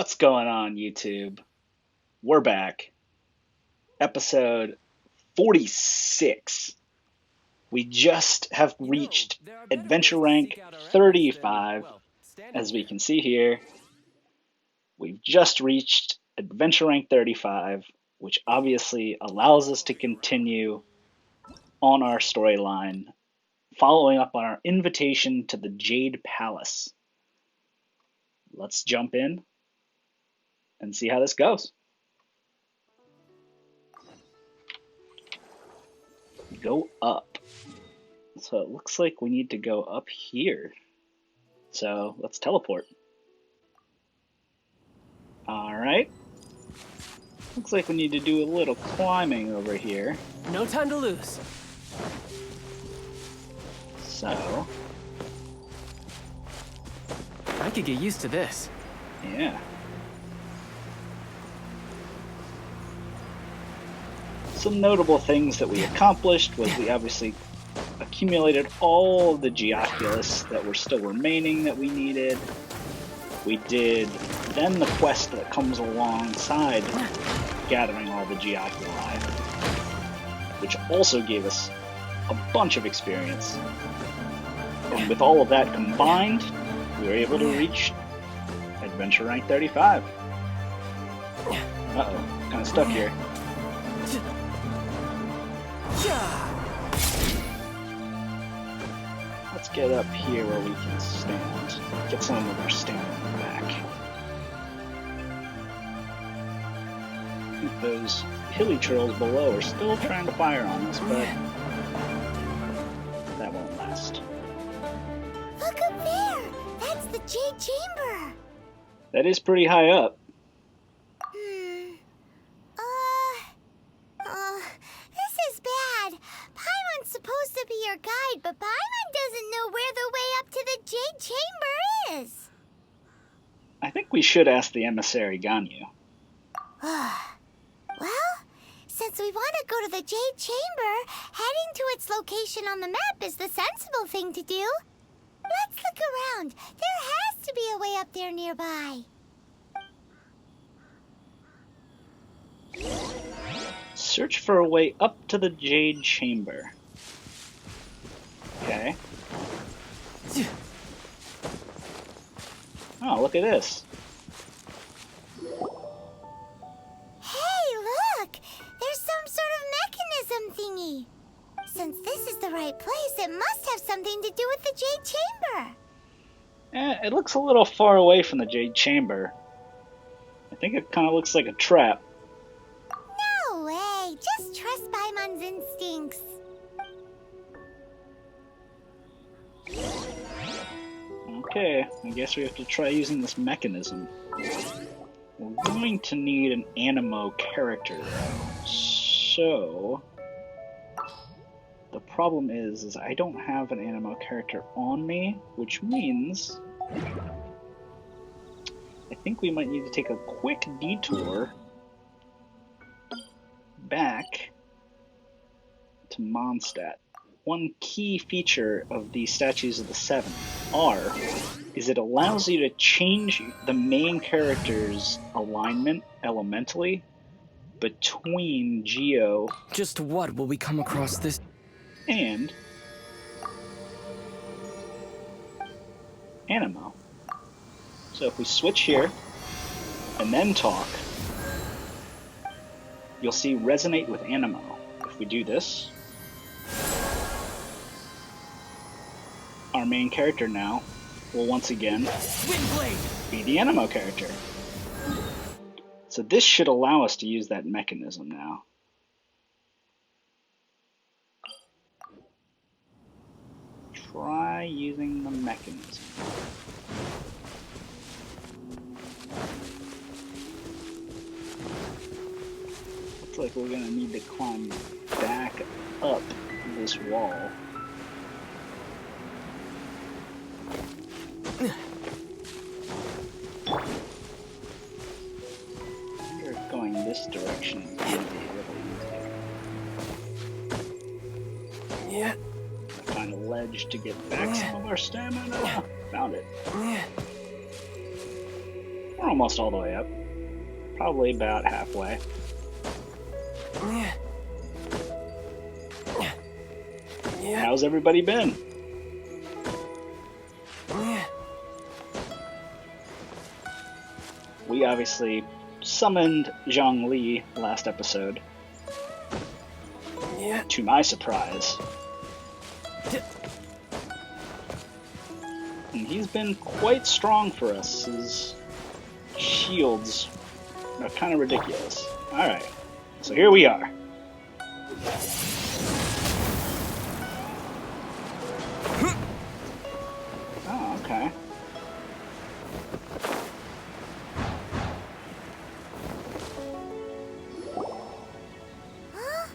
What's going on, YouTube? We're back. Episode 46. We just have reached adventure rank 35. As we can see here, we've just reached adventure rank 35, which obviously allows us to continue on our storyline, following up on our invitation to the Jade Palace. Let's jump in and see how this goes. Go up. So it looks like we need to go up here. So let's teleport. Alright. Looks like we need to do a little climbing over here. No time to lose. So, I could get used to this. yeah. Some notable things that we accomplished was we obviously accumulated all of the Geoculus that were still remaining that we needed. We did then the quest that comes alongside gathering all the Geoculi, which also gave us a bunch of experience. And with all of that combined, we were able to reach adventure rank 35. Uh-oh, kind of stuck here. Let's get up here where we can stand. Get some of our stamina back. I think those hilly trolls below are still trying to fire on us, but that won't last. Look up there! That's the Jade Chamber! That is pretty high up. This is bad. Paimon's supposed to be your guide, but Paimon doesn't know where the way up to the Jade Chamber is. I think we should ask the emissary Ganyu. Well, since we want to go to the Jade Chamber, heading to its location on the map is the sensible thing to do. Let's look around. There has to be a way up there nearby. Search for a way up to the Jade Chamber. Okay. Oh, look at this. Hey, look! There's some sort of mechanism thingy. Since this is the right place, it must have something to do with the Jade Chamber. It looks a little far away from the Jade Chamber. I think it kind of looks like a trap. No way! Just trust Paimon's instincts. Okay, I guess we have to try using this mechanism. We're going to need an Anemo character, though. So, the problem is I don't have an Anemo character on me, which means I think we might need to take a quick detour back to Mondstadt. One key feature of the Statues of the Seven is it allows you to change the main character's alignment elementally between Geo Just what will we come across this? and Anemo. So if we switch here and then talk, you'll see resonate with Anemo. If we do this, our main character now will once again be the Anemo character. So this should allow us to use that mechanism now. Try using the mechanism. Looks like we're gonna need to climb back up this wall. I wonder if going this direction is going to be a little easier. Yeah. Find a ledge to get back some of our stamina. Found it. We're almost all the way up. Probably about halfway. How's everybody been? We obviously summoned Zhongli last episode. To my surprise. And he's been quite strong for us. His shields are kind of ridiculous. Alright, so here we are. Oh, okay. Huh?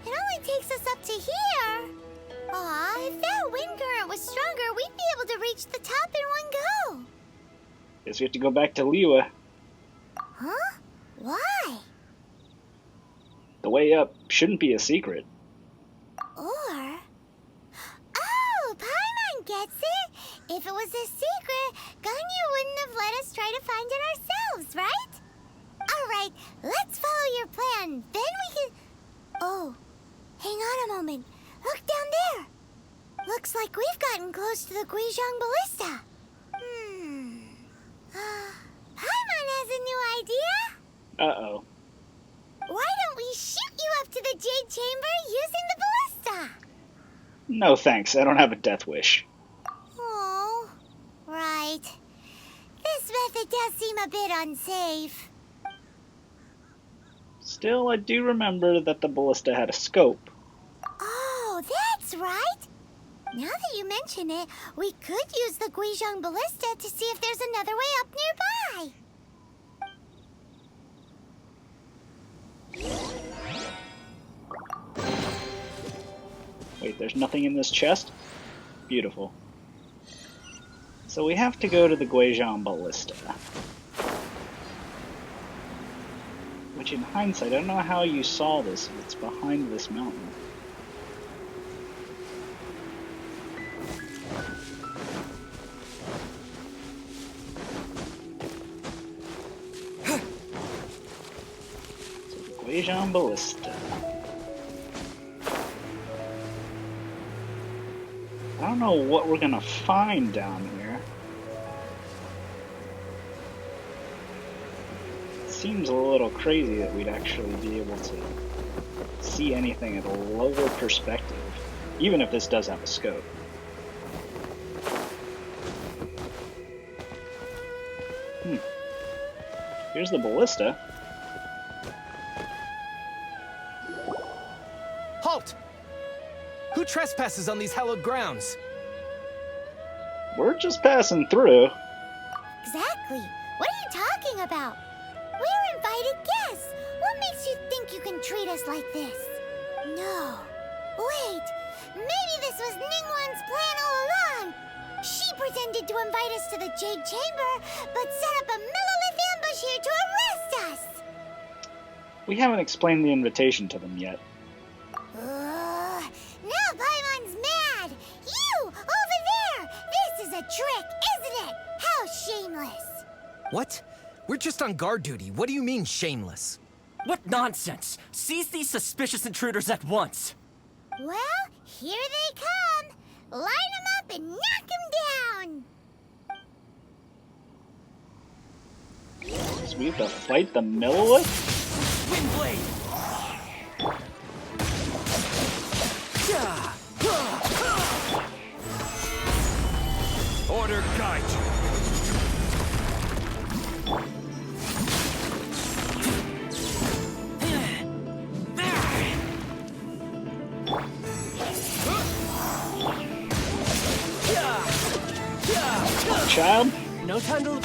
It only takes us up to here. Aw, if that wind current was stronger, we'd be able to reach the top in one go. Guess we have to go back to Liwa. Huh? Why? The way up shouldn't be a secret. Or... Oh, Paimon gets it! If it was a secret, Ganyu wouldn't have let us try to find it ourselves, right? Alright, let's follow your plan. Then we can... Oh, hang on a moment. Look down there. Looks like we've gotten close to the guizhong ballista. Paimon has a new idea. Uh-oh. Why don't we shoot you up to the Jade Chamber using the ballista? No thanks, I don't have a death wish. Oh, right. This method does seem a bit unsafe. Still, I do remember that the ballista had a scope. Oh, that's right. Now that you mention it, we could use the guizhong ballista to see if there's another way up nearby. Wait, there's nothing in this chest? Beautiful. So we have to go to the guizhong ballista. Which in hindsight, I don't know how you saw this if it's behind this mountain. So the guizhong ballista. I don't know what we're gonna find down here. It seems a little crazy that we'd actually be able to see anything at a lower perspective, even if this does have a scope. Here's the ballista. Halt! Who trespasses on these hallowed grounds? We're just passing through. Exactly. What are you talking about? We're invited guests. What makes you think you can treat us like this? No. Wait. Maybe this was Ningguang's plan all along. She pretended to invite us to the Jade Chamber, but set up a millilith ambush here to arrest us. We haven't explained the invitation to them yet. Now Paimon's mad. You, over there. This is a trick, isn't it? How shameless. What? We're just on guard duty. What do you mean, shameless? What nonsense! Seize these suspicious intruders at once! Well, here they come. Line them up and knock them down. So we have to fight the millilith? Windblade! Order guide you. Child? No time to...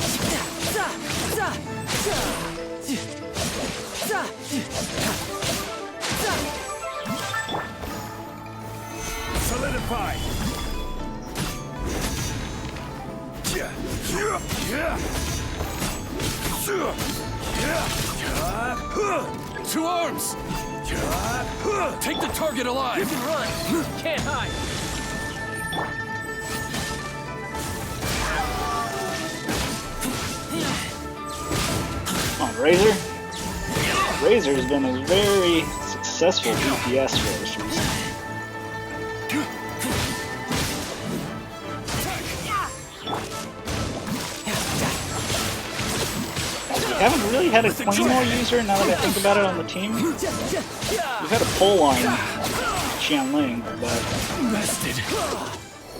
Solidify. To arms! Take the target alive! You can run! Can't hide! Razor? Razor's been a very successful DPS for us recently. We haven't really had a Claymore user now that I think about it on the team. We've had a pole line Xianling, but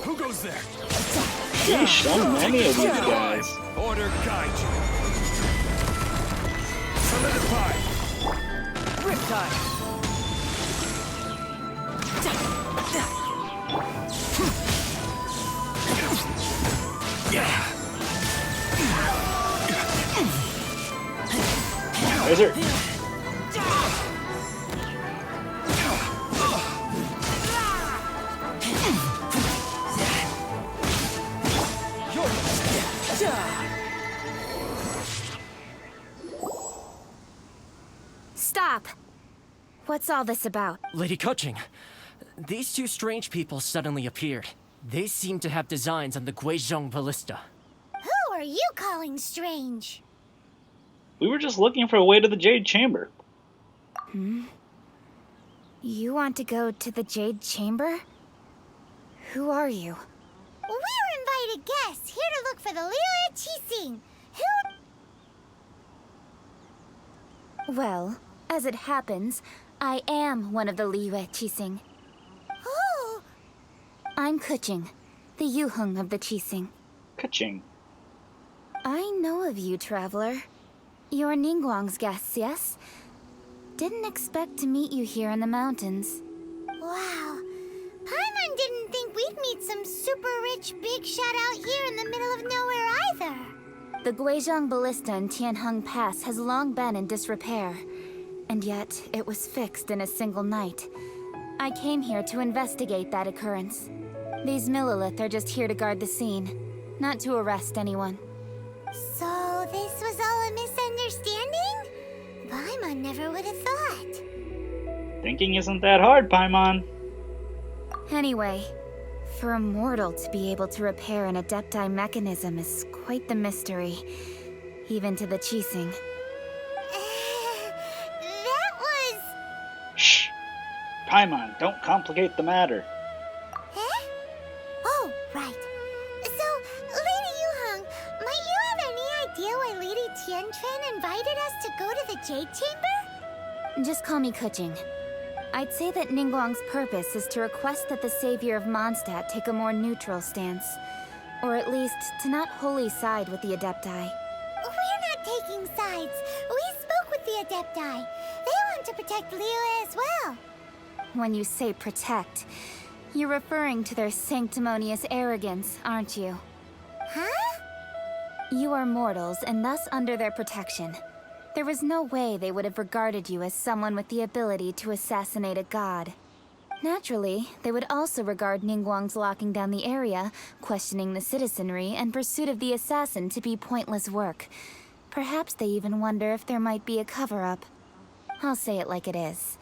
Who goes there? sheesh, so many of these guys. Order guide. Solidify. Riptide. Razor. Stop! What's all this about? Lady Keqing, these two strange people suddenly appeared. They seem to have designs on the guizhong ballista. Who are you calling strange? We were just looking for a way to the Jade Chamber. You want to go to the Jade Chamber? Who are you? We're invited guests here to look for the Liyue Keqing. Who? Well, as it happens, I am one of the Liyue Keqing. Oh, I'm Keqing, the Yuheng of the Keqing. Keqing. I know of you, traveler. You're Ningguang's guests, yes? Didn't expect to meet you here in the mountains. wow. Paimon didn't think we'd meet some super rich big shot out here in the middle of nowhere either. The guizhong ballista in Tianheng Pass has long been in disrepair, and yet it was fixed in a single night. I came here to investigate that occurrence. These Millilith are just here to guard the scene, not to arrest anyone. So this was all a misunderstanding? Paimon never would have thought. Thinking isn't that hard, Paimon. Anyway, for a mortal to be able to repair an Adepti mechanism is quite the mystery, even to the Keqing. That was... Shh. Paimon, don't complicate the matter. Huh? Oh, right. So, Lady Yuheng, might you have any idea why Lady Tianquan invited us to go to the Jade Chamber? Just call me Keqing. I'd say that Ningguang's purpose is to request that the savior of Mondstadt take a more neutral stance. Or at least, to not wholly side with the Adepti. We're not taking sides. We spoke with the Adepti. They want to protect Liyue as well. When you say protect, you're referring to their sanctimonious arrogance, aren't you? Huh? You are mortals, and thus under their protection. There was no way they would have regarded you as someone with the ability to assassinate a god. Naturally, they would also regard Ningguang's locking down the area, questioning the citizenry, and pursuit of the assassin to be pointless work. Perhaps they even wonder if there might be a cover-up. I'll say it like it is.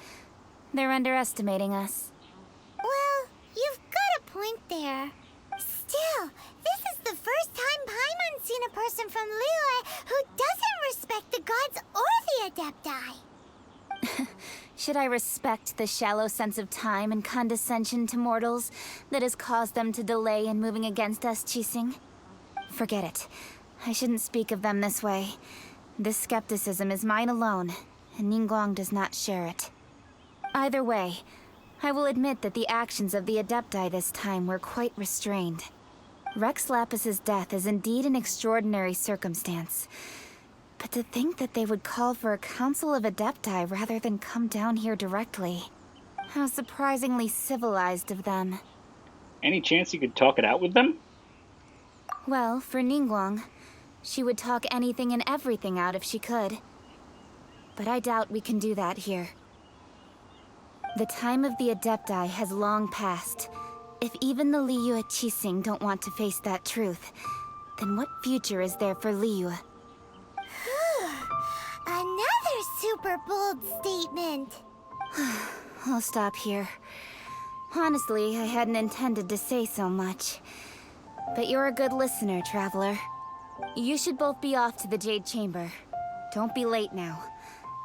They're underestimating us. Well, you've got a point there. Still, this is the first time Paimon's seen a person from Liyue who doesn't respect the gods or the Adepti. Should I respect the shallow sense of time and condescension to mortals that has caused them to delay in moving against us, Keqing? Forget it. I shouldn't speak of them this way. This skepticism is mine alone, and Ningguang does not share it. Either way, I will admit that the actions of the Adepti this time were quite restrained. Rex Lapis's death is indeed an extraordinary circumstance. But to think that they would call for a council of Adepti rather than come down here directly. How surprisingly civilized of them. Any chance you could talk it out with them? Well, for Ningguang, she would talk anything and everything out if she could. But I doubt we can do that here. The time of the Adepti has long passed. If even the Liyue Keqing don't want to face that truth, then what future is there for Liyue? Another super bold statement. I'll stop here. Honestly, I hadn't intended to say so much. But you're a good listener, traveler. You should both be off to the Jade Chamber. Don't be late now.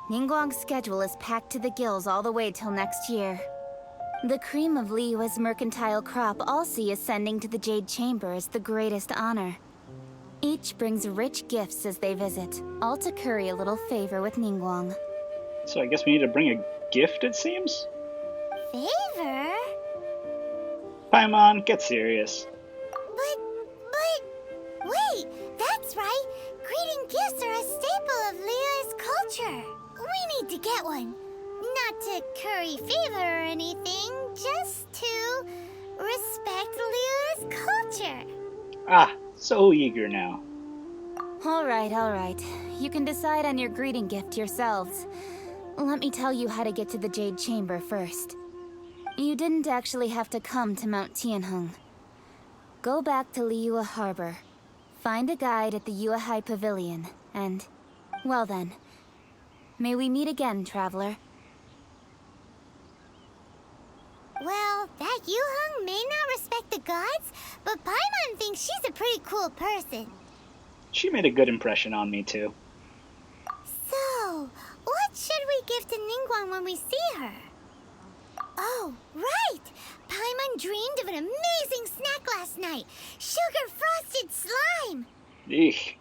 Ningguang's schedule is packed to the gills all the way till next year. The cream of Liyue's mercantile crop all see ascending to the Jade Chamber as the greatest honor. Each brings rich gifts as they visit, all to curry a little favor with Ningguang. So I guess we need to bring a gift, it seems? Favor? Paimon, get serious. But, wait, that's right. Greeting gifts are a staple of Liyue's culture. We need to get one. Not to curry favor or anything, just to respect Liyue's culture. Ah, so eager now. All right. You can decide on your greeting gift yourselves. Let me tell you how to get to the Jade Chamber first. You didn't actually have to come to Mount Tianheng. Go back to Liyue Harbor. Find a guide at the Yuehai Pavilion, and... well then. May we meet again, traveler. Well, that Yuheng may not respect the gods, but Paimon thinks she's a pretty cool person. She made a good impression on me, too. So, what should we give to Ningguang when we see her? Oh, right! Paimon dreamed of an amazing snack last night. Sugar-frosted slime! Eek.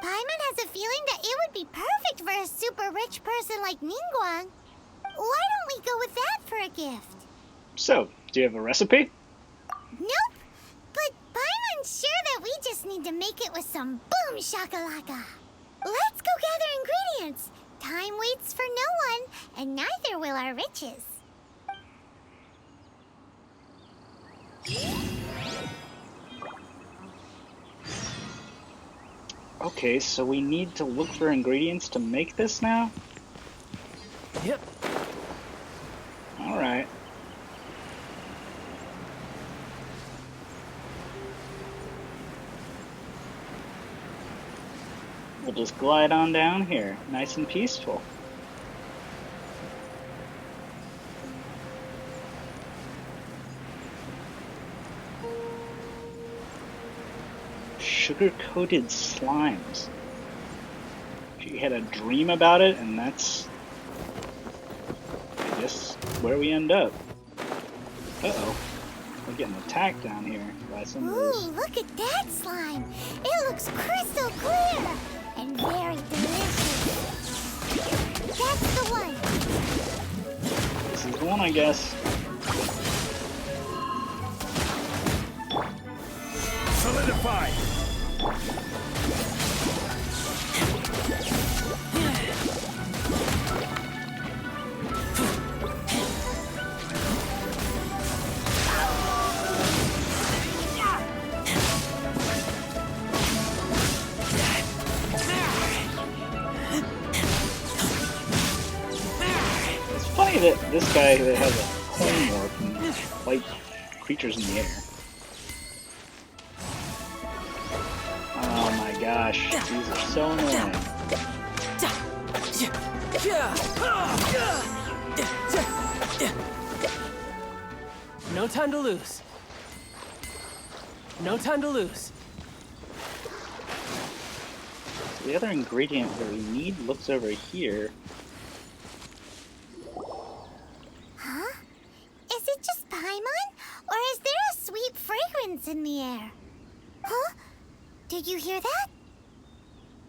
Paimon has a feeling that it would be perfect for a super rich person like Ningguang. Why don't we go with that for a gift? So, do you have a recipe? Nope! But Paimon's sure that we just need to make it with some boom shakalaka. Let's go gather ingredients. Time waits for no one, and neither will our riches. Okay, so we need to look for ingredients to make this now? Yep. Alright. We'll just glide on down here, nice and peaceful. Sugar-coated slimes. She had a dream about it, and that's, I guess, where we end up. Uh-oh. We're getting attacked down here by some of those. Ooh, look at that slime! It looks crystal clear! And very delicious. That's the one! This is the one, I guess. Solidify! It's funny that this guy that has a coin warp can fight creatures in the air. Oh my gosh, these are so annoying. No time to lose. No time to lose. The other ingredient that we need looks over here. Huh? Is it just Paimon? Or is there a sweet fragrance in the air? Huh? Did you hear that?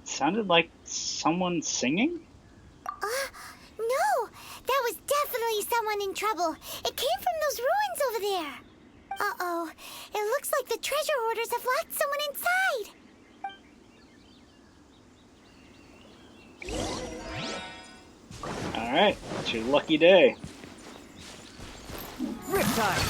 It sounded like someone singing? No! That was definitely someone in trouble. It came from those ruins over there. Uh-oh. It looks like the treasure hoarders have locked someone inside. Alright, it's your lucky day. Riptide!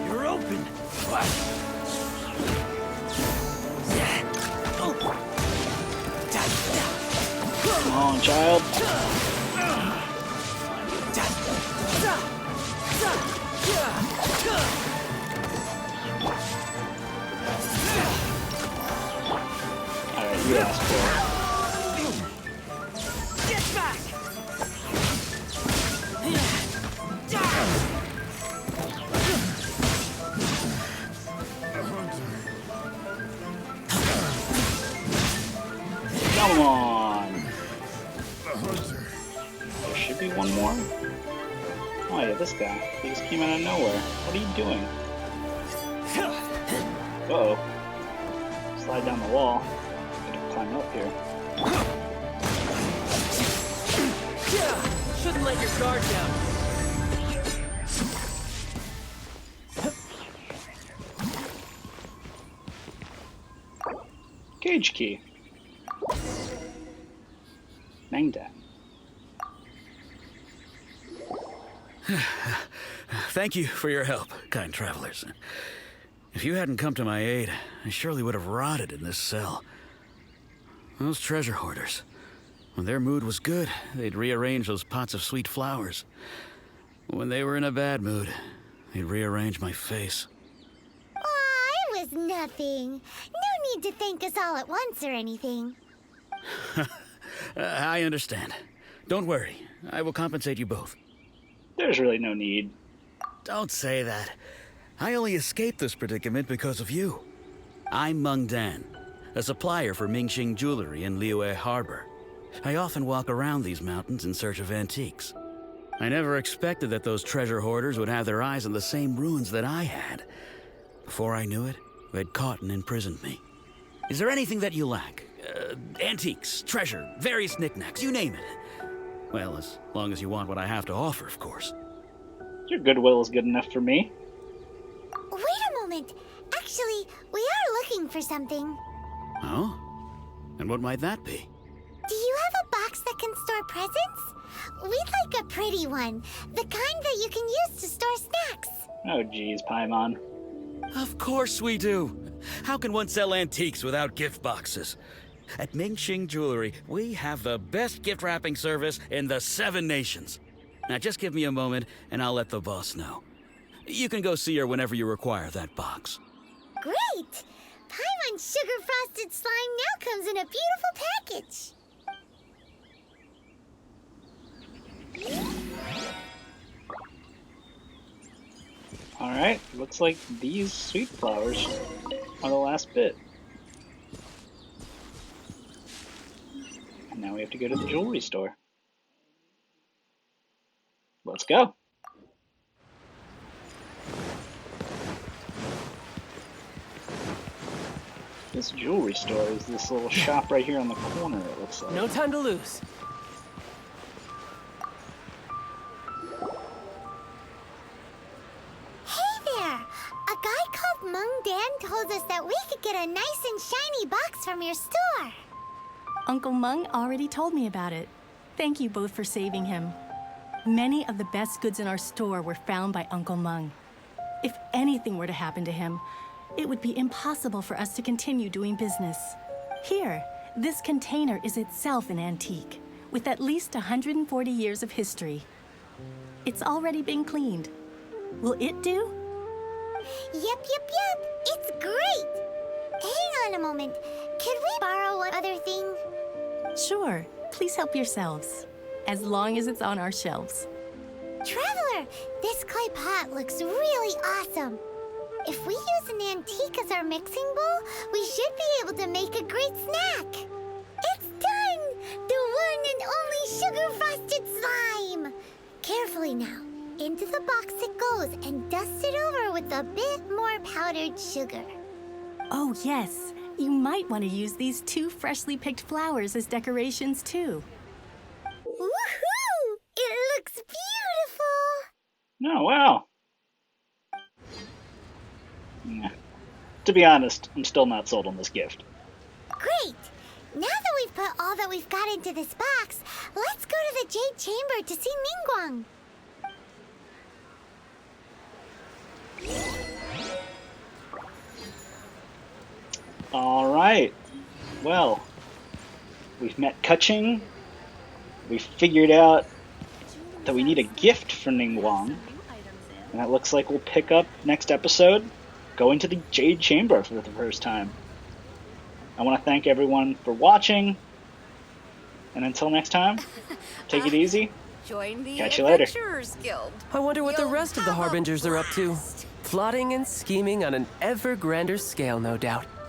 You're open! Come on, child. Alright, you asked for it. Come on. There should be one more. Oh yeah, this guy. He just came out of nowhere. What are you doing? Uh-oh. Slide down the wall. Gotta climb up here. Shouldn't let your guard down. Gauge key. Ningguang. Thank you for your help, kind travelers. If you hadn't come to my aid, I surely would have rotted in this cell. Those treasure hoarders, when their mood was good, they'd rearrange those pots of sweet flowers. When they were in a bad mood, they'd rearrange my face. Aw, it was nothing. No need to thank us all at once or anything. I understand. Don't worry, I will compensate you both. There's really no need. Don't say that. I only escaped this predicament because of you. I'm Meng Dan, a supplier for Mingxing jewelry in Liyue Harbor. I often walk around these mountains in search of antiques. I never expected that those treasure hoarders would have their eyes on the same ruins that I had. Before I knew it, they'd caught and imprisoned me. Is there anything that you lack? Antiques, treasure, various knickknacks, you name it. Well, as long as you want what I have to offer, of course. Your goodwill is good enough for me. Wait a moment. Actually, we are looking for something. Oh? And what might that be? Do you have a box that can store presents? We'd like a pretty one. The kind that you can use to store snacks. Oh geez, Paimon. Of course we do. How can one sell antiques without gift boxes? At Mingxing Jewelry, we have the best gift wrapping service in the 7 nations. Now just give me a moment and I'll let the boss know. You can go see her whenever you require that box. Great! Paimon's sugar frosted slime now comes in a beautiful package. Alright, looks like these sweet flowers are the last bit. And now we have to go to the jewelry store. Let's go. This jewelry store is this little shop right here on the corner, it looks like. No time to lose. Hey there! A guy called Meng Dan told us that we could get a nice and shiny box from your store. Uncle Meng already told me about it. Thank you both for saving him. Many of the best goods in our store were found by Uncle Meng. If anything were to happen to him, it would be impossible for us to continue doing business. Here, this container is itself an antique, with at least 140 years of history. It's already been cleaned. Will it do? Yep. It's great! Hang on a moment. Could we borrow one other thing? Sure, please help yourselves, as long as it's on our shelves. Traveler, this clay pot looks really awesome. If we use an antique as our mixing bowl, we should be able to make a great snack. It's done! The one and only sugar-frosted slime! Carefully now. Into the box it goes and dust it over with a bit more powdered sugar. Oh yes, you might want to use these 2 freshly picked flowers as decorations too. Woohoo! It looks beautiful! Oh, wow. Yeah. To be honest, I'm still not sold on this gift. Great! Now that we've put all that we've got into this box, let's go to the Jade Chamber to see Ningguang. Alright. Well, we've met Keqing. We figured out that we need a gift for Ningguang. And that looks like we'll pick up next episode going to the Jade Chamber for the first time. I want to thank everyone for watching. And until next time, take it easy. Join the Catch you later. Adventurers Guild. I wonder what the You'll rest of the have a Harbingers are up to. blast. Plotting and scheming on an ever grander scale, no doubt.